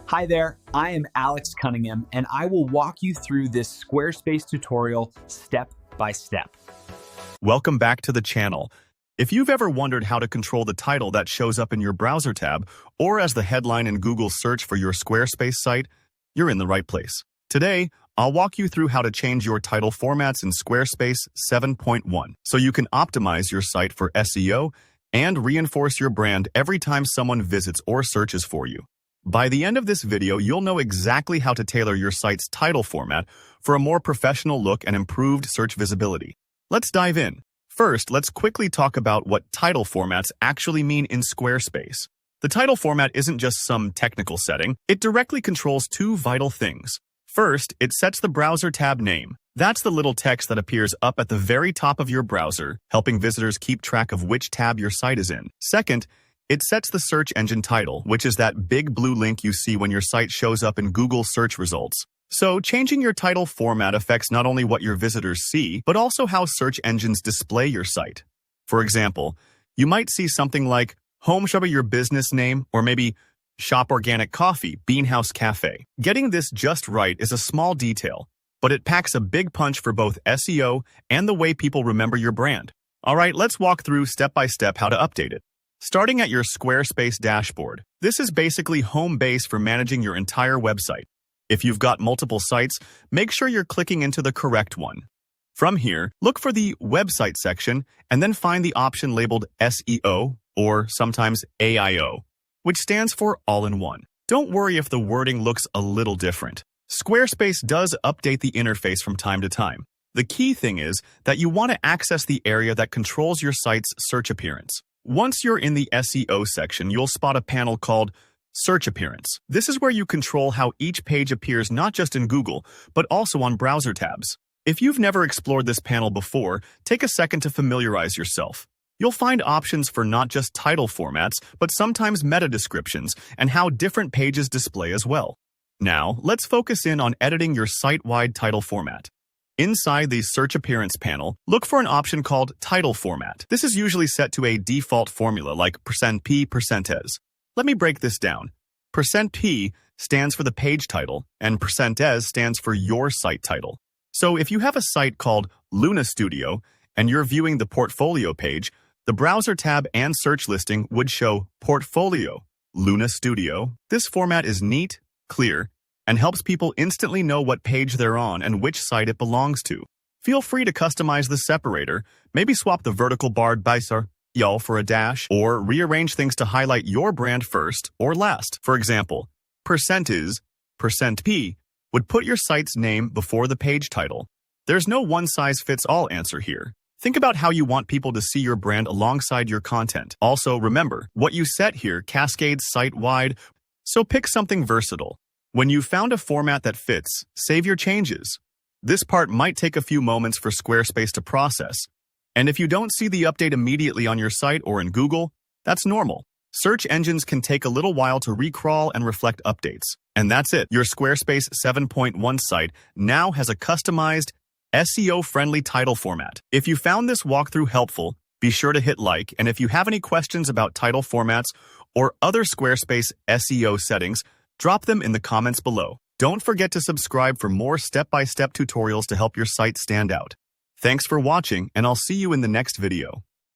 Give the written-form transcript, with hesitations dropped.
Hi there, I am Alex Cunningham, and I will walk you through this Squarespace tutorial step by step. Welcome back to the channel. If you've ever wondered how to control the title that shows up in your browser tab or as the headline in Google search for your Squarespace site, you're in the right place. Today, I'll walk you through how to change your title formats in Squarespace 7.1 so you can optimize your site for SEO and reinforce your brand every time someone visits or searches for you. By the end of this video, you'll know exactly how to tailor your site's title format for a more professional look and improved search visibility. Let's dive in. First, let's quickly talk about what title formats actually mean in Squarespace. The title format isn't just some technical setting. It directly controls two vital things. First, it sets the browser tab name. That's the little text that appears up at the very top of your browser, helping visitors keep track of which tab your site is in. Second, it sets the search engine title, which is that big blue link you see when your site shows up in Google search results. So, changing your title format affects not only what your visitors see, but also how search engines display your site. For example, you might see something like Home Shop of your business name, or maybe Shop Organic Coffee, Beanhouse Cafe. Getting this just right is a small detail, but it packs a big punch for both SEO and the way people remember your brand. Alright, let's walk through step by step how to update it. Starting at your Squarespace dashboard, this is basically home base for managing your entire website. If you've got multiple sites, make sure you're clicking into the correct one. From here, look for the website section and then find the option labeled SEO or sometimes AIO, which stands for all-in-one. Don't worry if the wording looks a little different. Squarespace does update the interface from time to time. The key thing is that you want to access the area that controls your site's search appearance. Once you're in the SEO section, you'll spot a panel called Search Appearance. This is where you control how each page appears not just in Google, but also on browser tabs. If you've never explored this panel before, take a second to familiarize yourself. You'll find options for not just title formats, but sometimes meta descriptions and how different pages display as well. Now, let's focus in on editing your site-wide title format. Inside the Search Appearance panel, look for an option called Title Format. This is usually set to a default formula like %p, %es. Let me break this down. %p stands for the page title, and %es stands for your site title. So if you have a site called Luna Studio, and you're viewing the Portfolio page, the browser tab and search listing would show Portfolio, Luna Studio. This format is neat, clear, and helps people instantly know what page they're on and which site it belongs to. Feel free to customize the separator, maybe swap the vertical barred biser y'all for a dash, or rearrange things to highlight your brand first or last. For example, %is, %p would put your site's name before the page title. There's no one-size-fits-all answer here. Think about how you want people to see your brand alongside your content. Also, remember, what you set here cascades site-wide, so pick something versatile. When you've found a format that fits, save your changes. This part might take a few moments for Squarespace to process. And if you don't see the update immediately on your site or in Google, that's normal. Search engines can take a little while to recrawl and reflect updates. And that's it. Your Squarespace 7.1 site now has a customized, SEO-friendly title format. If you found this walkthrough helpful, be sure to hit like. And if you have any questions about title formats or other Squarespace SEO settings, drop them in the comments below. Don't forget to subscribe for more step-by-step tutorials to help your site stand out. Thanks for watching, and I'll see you in the next video.